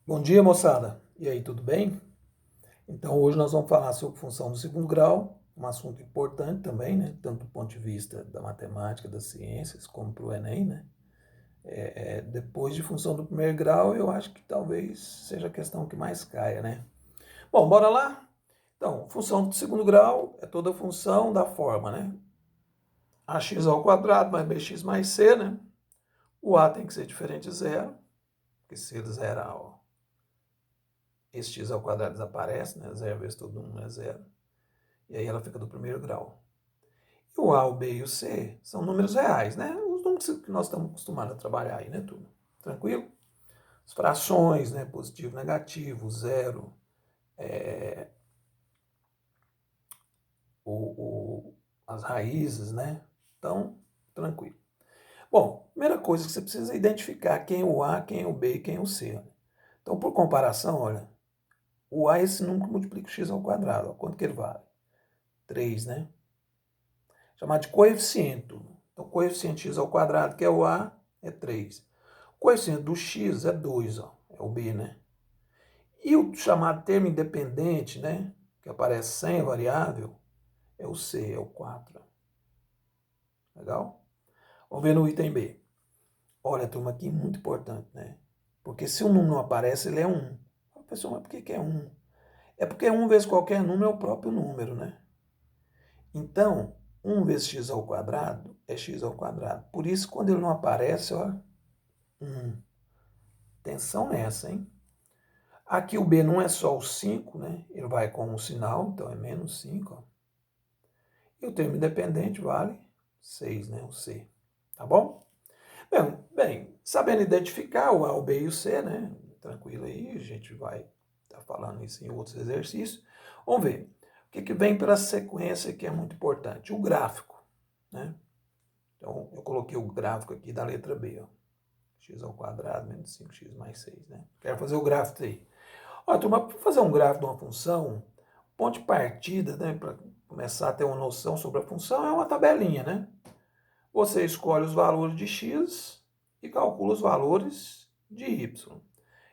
Bom dia, moçada. E aí, tudo bem? Então, hoje nós vamos falar sobre função do segundo grau, um assunto importante também, né? Tanto do ponto de vista da matemática, das ciências, como para o Enem, né? Depois de função do primeiro grau, eu acho que talvez seja a questão que mais caia, né? Bom, bora lá? Então, função do segundo grau é toda função da forma, né? Ax ao quadrado mais bx mais c, né? O a tem que ser diferente de zero, porque se ele zerar, ó, esse x ao quadrado desaparece, né? Zero vezes todo mundo é zero. E aí ela fica do primeiro grau. E o A, o B e o C são números reais, né? Os números que nós estamos acostumados a trabalhar aí, né, turma? Tranquilo? As frações, né? Positivo, negativo, zero, as raízes, né? Então, tranquilo. Bom, primeira coisa que você precisa é identificar quem é o A, quem é o B e quem é o C. Então, por comparação, olha, o A é esse número que multiplica o x ao quadrado. Ó, quanto que ele vale? 3, né? Chamado de coeficiente. Então, coeficiente x ao quadrado, que é o A, é 3. O coeficiente do x é 2, ó, é o B, né? E o chamado termo independente, né, que aparece sem a variável, é o C, é o 4. Legal? Vamos ver no item B. Olha, turma, aqui muito importante, né? Porque se o número não aparece, ele é 1. Pessoal, mas por que é 1? É porque 1 vezes qualquer número é o próprio número, né? Então, 1 vezes x ao quadrado é x ao quadrado. Por isso, quando ele não aparece, ó, 1. Atenção nessa, hein? Aqui o B não é só o 5, né? Ele vai com um sinal, então é menos 5. Ó. E o termo independente vale 6, né? O C. Tá bom? Bem, sabendo identificar o A, o B e o C, né? Tranquilo aí, a gente vai estar falando isso em outros exercícios. Vamos ver. O que vem pela sequência que é muito importante? O gráfico, né? Então, eu coloquei o gráfico aqui da letra B, ó. X ao quadrado menos 5x mais 6, né? Quero fazer o gráfico aí. Ó, turma, para fazer um gráfico de uma função, ponto de partida, né, para começar a ter uma noção sobre a função, é uma tabelinha, né? Você escolhe os valores de x e calcula os valores de y.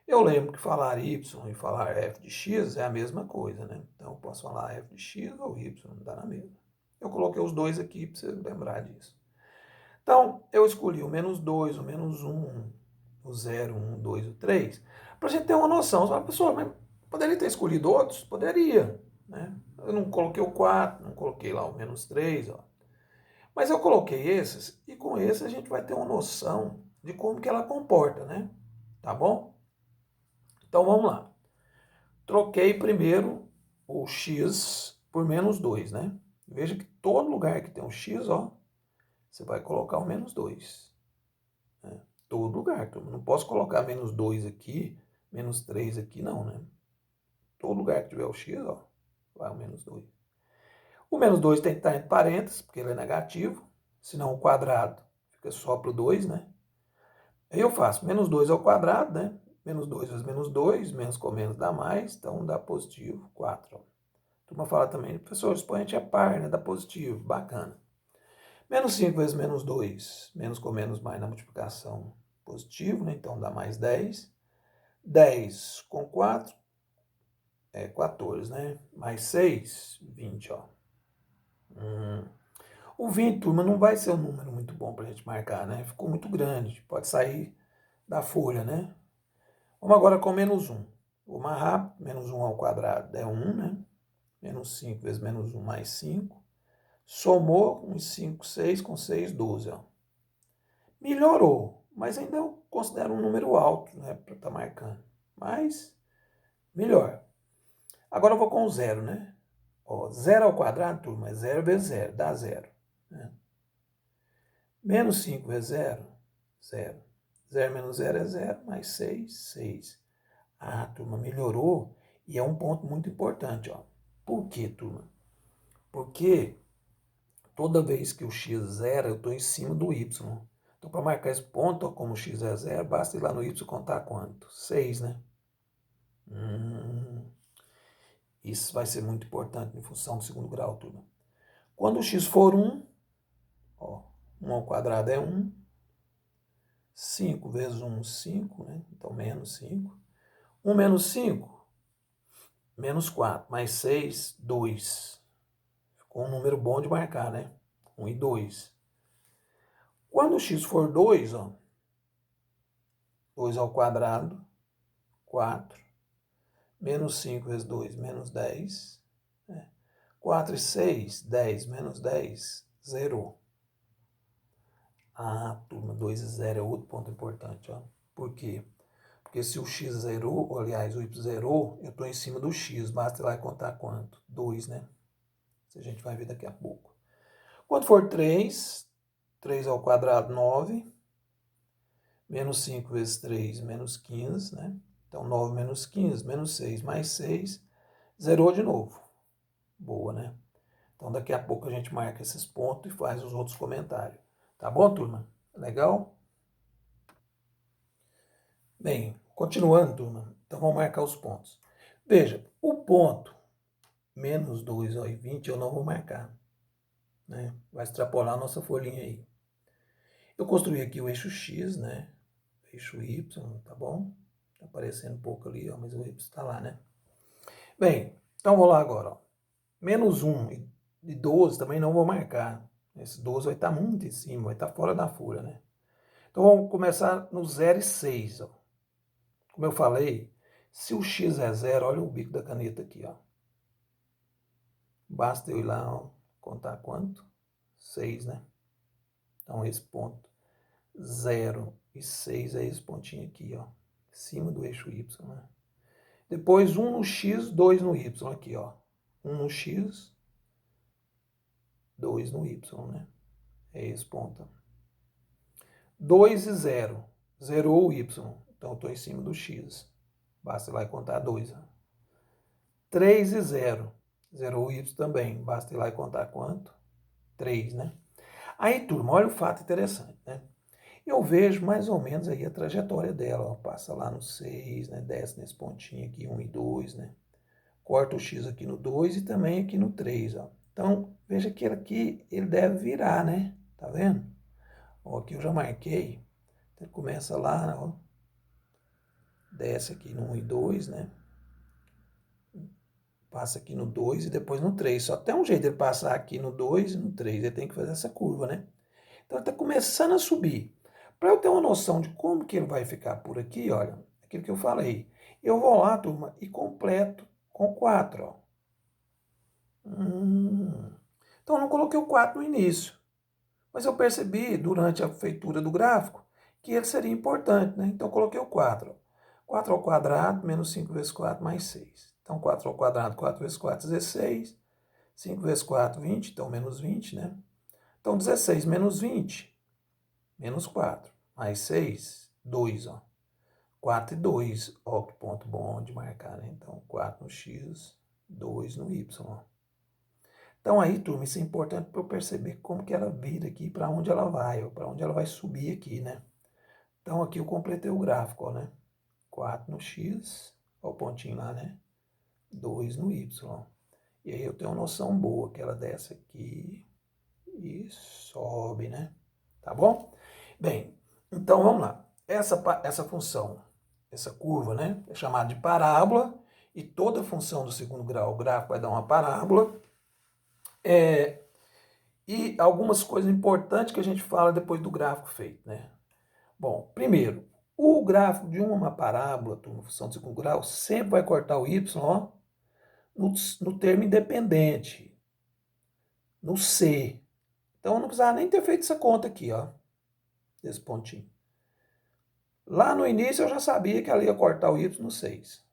Eu lembro que falar y e falar f de x é a mesma coisa, né? Então, eu posso falar f de x ou y, dá na mesma. Eu coloquei os dois aqui para você lembrar disso. Então, eu escolhi o menos 2, o menos 1, o 0, 1, 2, o 3, para a gente ter uma noção. Você fala, pessoal, mas poderia ter escolhido outros? Poderia. Né? Eu não coloquei o 4, não coloquei lá o menos 3. Ó. Mas eu coloquei esses, e com esses a gente vai ter uma noção de como que ela comporta, né? Tá bom? Então, vamos lá. Troquei primeiro o x por menos 2, né? Veja que todo lugar que tem um x, ó, você vai colocar o menos 2. Né? Todo lugar. Não posso colocar menos 2 aqui, menos 3 aqui, não, né? Todo lugar que tiver o x, ó, vai o menos 2. O menos 2 tem que estar entre parênteses, porque ele é negativo, senão o quadrado fica só para o 2, né? Aí eu faço menos 2 ao quadrado, né? Menos 2 vezes menos 2, menos com menos dá mais, então dá positivo 4. Ó. A turma fala também, professor, o expoente é par, né? Dá positivo, bacana. Menos 5 vezes menos 2, menos com menos mais na multiplicação, positivo, né? Então dá mais 10. 10 com 4 é 14, né? Mais 6, 20, ó. O 20, turma, não vai ser um número muito bom para a gente marcar, né? Ficou muito grande, pode sair da folha, né? Vamos agora com menos 1. Vou mais rápido, menos 1 ao quadrado é 1, né? Menos 5 vezes menos 1 mais 5. Somou uns 5, 6 com 6, 12, ó. Melhorou, mas ainda eu considero um número alto, né? Para estar marcando. Mas, melhor. Agora eu vou com o zero, né? Ó, 0 ao quadrado, turma, é 0 vezes 0, dá 0. Né? Menos 5 vezes 0, 0. 0 menos 0 é 0, mais 6, 6. Ah, turma, melhorou e é um ponto muito importante, ó. Por quê, turma? Porque toda vez que o x zera, eu estou em cima do y. Então, para marcar esse ponto, ó, como o x é zero, basta ir lá no y contar quanto? 6, né? Isso vai ser muito importante em função do segundo grau, turma. Quando o x for 1, ó, 1 ao quadrado é 1. 5 vezes 1, 5, né? Então menos 5. 1 menos 5, menos 4, mais 6, 2. Ficou um número bom de marcar, né? 1 e 2. Quando x for 2, ó, 2 ao quadrado, 4. Menos 5 vezes 2, menos 10. 4 e 6, 10. Menos 10, zerou. Ah, turma, 2 e 0 é outro ponto importante, ó. Por quê? Porque se o x zerou, ou, aliás, o y zerou, eu estou em cima do x. Basta ir lá e contar quanto? 2, né? Isso a gente vai ver daqui a pouco. Quando for 3, 3 ao quadrado, 9. Menos 5 vezes 3, menos 15, né? Então, 9 menos 15, menos 6, mais 6, zerou de novo. Boa, né? Então, daqui a pouco a gente marca esses pontos e faz os outros comentários. Tá bom, turma? Legal? Bem, continuando, turma. Então, vamos marcar os pontos. Veja, o ponto menos 2 ó, e 20 eu não vou marcar. Né? Vai extrapolar a nossa folhinha aí. Eu construí aqui o eixo X, né? Eixo Y, tá bom? Tá aparecendo um pouco ali, ó, mas o Y está lá, né? Bem, então vou lá agora, ó. Menos 1 e 12 também não vou marcar. Esse 12 vai estar muito em cima, vai estar fora da folha, né? Então vamos começar no 0 e 6, ó. Como eu falei, se o x é 0, olha o bico da caneta aqui, ó. Basta eu ir lá, ó, contar quanto? 6, né? Então esse ponto 0 e 6 é esse pontinho aqui, ó. Em cima do eixo y, né? Depois 1 no x, 2 no y, aqui, ó. 1 no x, 2 no y, né? É esse ponto. 2 e 0. Zerou o y. Então, eu estou em cima do x. Basta ir lá e contar 2. 3 e 0. Zerou o y também. Basta ir lá e contar quanto? 3, né? Aí, turma, olha o fato interessante, né? Eu vejo mais ou menos aí a trajetória dela. Ó. Passa lá no 6, né? Desce nesse pontinho aqui, 1 e 2, né? Corta o x aqui no 2 e também aqui no 3, ó. Então, veja que aqui ele deve virar, né? Tá vendo? Ó, aqui eu já marquei. Ele começa lá, ó, desce aqui no 1 e 2, né? Passa aqui no 2 e depois no 3. Só tem um jeito de ele passar aqui no 2 e no 3. Ele tem que fazer essa curva, né? Então ele está começando a subir. Para eu ter uma noção de como que ele vai ficar por aqui, olha, aquilo que eu falei. Eu vou lá, turma, e completo com 4, ó. Então eu não coloquei o 4 no início. Mas eu percebi, durante a feitura do gráfico, que ele seria importante, né? Então eu coloquei o 4. 4 ao quadrado, menos 5 vezes 4, mais 6. Então 4 ao quadrado, 4 vezes 4, 16. 5 vezes 4, 20. Então menos 20, né? Então 16 menos 20, menos 4. Mais 6, 2, ó. 4 e 2, ó, que ponto bom de marcar, né? Então 4 no x, 2 no y, ó. Então aí, turma, isso é importante para eu perceber como que ela vira aqui, para onde ela vai, ou para onde ela vai subir aqui, né? Então aqui eu completei o gráfico, ó, né? 4 no x, ó o pontinho lá, né? 2 no y. E aí eu tenho uma noção boa, que ela desce aqui e sobe, né? Tá bom? Bem, então vamos lá. Essa função, essa curva, né? É chamada de parábola, e toda função do segundo grau, o gráfico vai dar uma parábola. E algumas coisas importantes que a gente fala depois do gráfico feito, né? Bom, primeiro, o gráfico de uma parábola, uma função de segundo grau, sempre vai cortar o y, ó, no termo independente, no C. Então eu não precisava nem ter feito essa conta aqui, ó, desse pontinho. Lá no início eu já sabia que ela ia cortar o y no 6.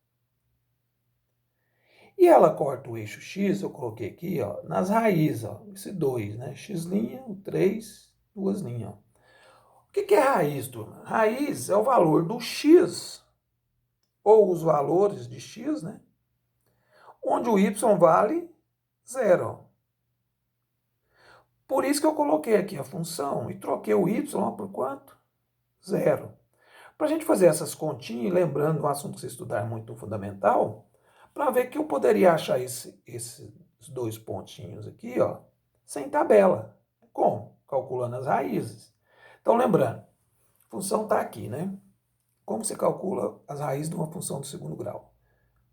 E ela corta o eixo x, eu coloquei aqui, ó, nas raízes, ó, esse 2, né? X', o 3, duas linhas, ó. O que é raiz, turma? Raiz é o valor do x, ou os valores de x, né? Onde o y vale 0. Por isso que eu coloquei aqui a função e troquei o y por quanto? 0. Para a gente fazer essas continhas, lembrando um assunto que você estudar muito no fundamental, para ver que eu poderia achar esses dois pontinhos aqui, ó, sem tabela. Como? Calculando as raízes. Então, lembrando, a função está aqui, né? como você calcula as raízes de uma função do segundo grau?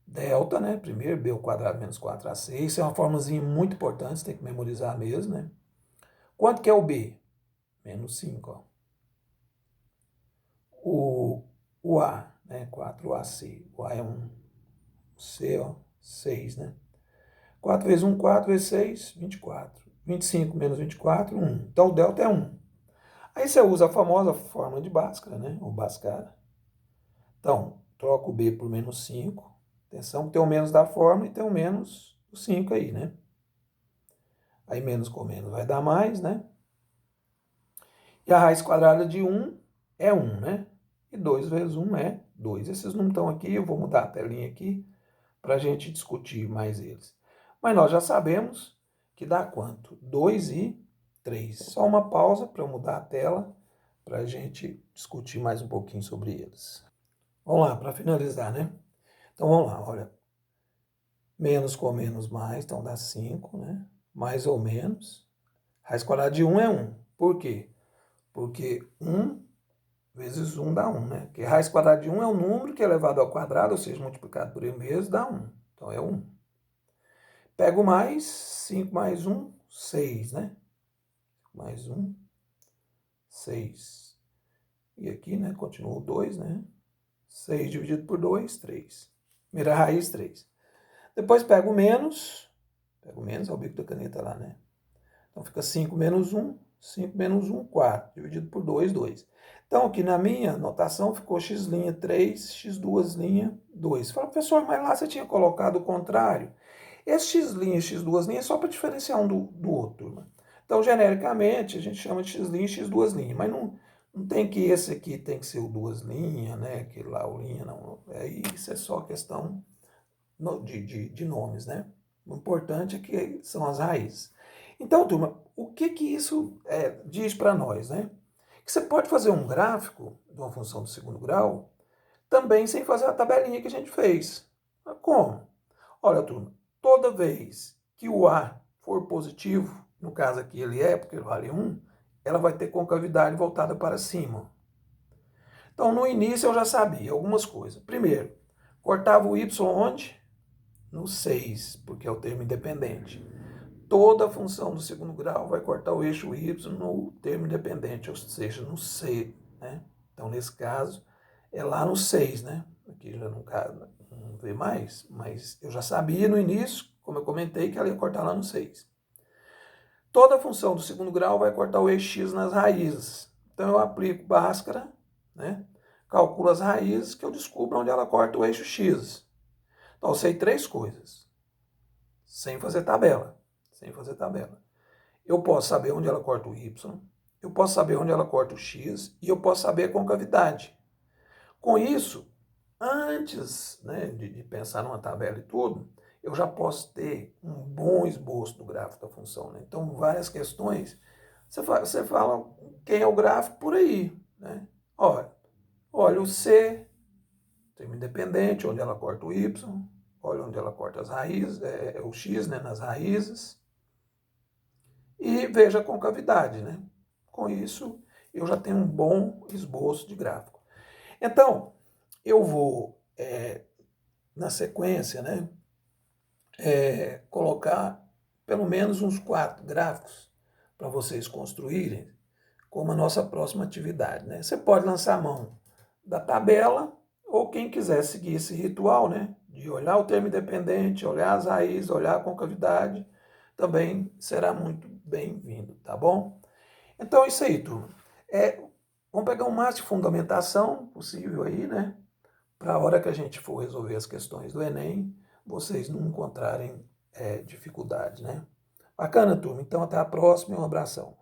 Delta, né? Primeiro, b ao quadrado menos 4ac. Isso é uma formulazinha muito importante, você tem que memorizar mesmo, né? Quanto que é o b? Menos 5, ó. O a, né? 4ac. O a é 1. O c, ó, 6, né? 4 vezes 1, 4 vezes 6, 24. 25 menos 24, 1. Então, o delta é 1. Aí você usa a famosa fórmula de Bhaskara, né? Ou Bhaskara. Então, troca o b por menos 5. Atenção, tem o menos da fórmula e tem o menos do 5 aí, né? Aí menos com menos vai dar mais, né? E a raiz quadrada de 1 é 1, né? E 2 vezes 1 é 2. Esses não estão aqui, eu vou mudar a telinha aqui para a gente discutir mais eles. Mas nós já sabemos que dá quanto? 2 e 3. Só uma pausa para eu mudar a tela para a gente discutir mais um pouquinho sobre eles. Vamos lá, para finalizar, né? Então vamos lá, olha. Menos com menos mais, então dá 5, né? Mais ou menos. Raiz quadrada de 1 é 1. Por quê? Porque 1 vezes 1 dá 1, né? Porque raiz quadrada de 1 é um número que é elevado ao quadrado, ou seja, multiplicado por ele mesmo, dá 1. Então é 1. Pego mais, 5 mais 1, 6, né? Mais 1, 6. E aqui, né, continua o 2, né? 6 dividido por 2, 3. Primeira raiz, 3. Depois pego menos, é o bico da caneta lá, né? Então fica 5 menos 1, 5 menos 1, 4, dividido por 2, 2. Então aqui na minha notação ficou x' 3, x2' 2. Fala, professor, mas lá você tinha colocado o contrário. Esse x' e x2' é só para diferenciar um do outro, turma. Então, genericamente, a gente chama de x' e x2', mas não tem que esse aqui tem que ser o duas linhas, né? Aquele lá, o linha, não. Isso é só questão de nomes, né? O importante é que são as raízes. Então, turma, o que isso diz para nós, né? Que você pode fazer um gráfico de uma função do segundo grau também sem fazer a tabelinha que a gente fez. Como? Olha, turma, toda vez que o A for positivo, no caso aqui ele é, porque ele vale 1, ela vai ter concavidade voltada para cima. Então, no início eu já sabia algumas coisas. Primeiro, cortava o y onde? No 6, porque é o termo independente. Toda função do segundo grau vai cortar o eixo y no termo independente, ou seja, no c, né? Então, nesse caso, é lá no 6, né? Aqui já não vê mais, mas eu já sabia no início, como eu comentei, que ela ia cortar lá no 6. Toda função do segundo grau vai cortar o eixo x nas raízes. Então, eu aplico Bhaskara, né? Calculo as raízes, que eu descubro onde ela corta o eixo x. Então, eu sei 3 coisas, sem fazer tabela. Eu posso saber onde ela corta o y, eu posso saber onde ela corta o x e eu posso saber a concavidade. Com isso, antes, né, de pensar numa tabela e tudo, eu já posso ter um bom esboço do gráfico da função, né? Então, várias questões, você fala quem é o gráfico por aí, né? Olha o C, termo independente, onde ela corta o y, olha onde ela corta as raízes, o x, né, nas raízes, e veja a concavidade, né? Com isso, eu já tenho um bom esboço de gráfico. Então, eu vou, na sequência, né, colocar pelo menos uns 4 gráficos para vocês construírem como a nossa próxima atividade, né? Você pode lançar a mão da tabela, ou quem quiser seguir esse ritual, né, de olhar o termo independente, olhar as raízes, olhar a concavidade, também será muito bem-vindo, tá bom? Então é isso aí, turma. Vamos pegar o máximo de fundamentação possível aí, né? Para a hora que a gente for resolver as questões do Enem, vocês não encontrarem dificuldade, né? Bacana, turma. Então até a próxima e um abração.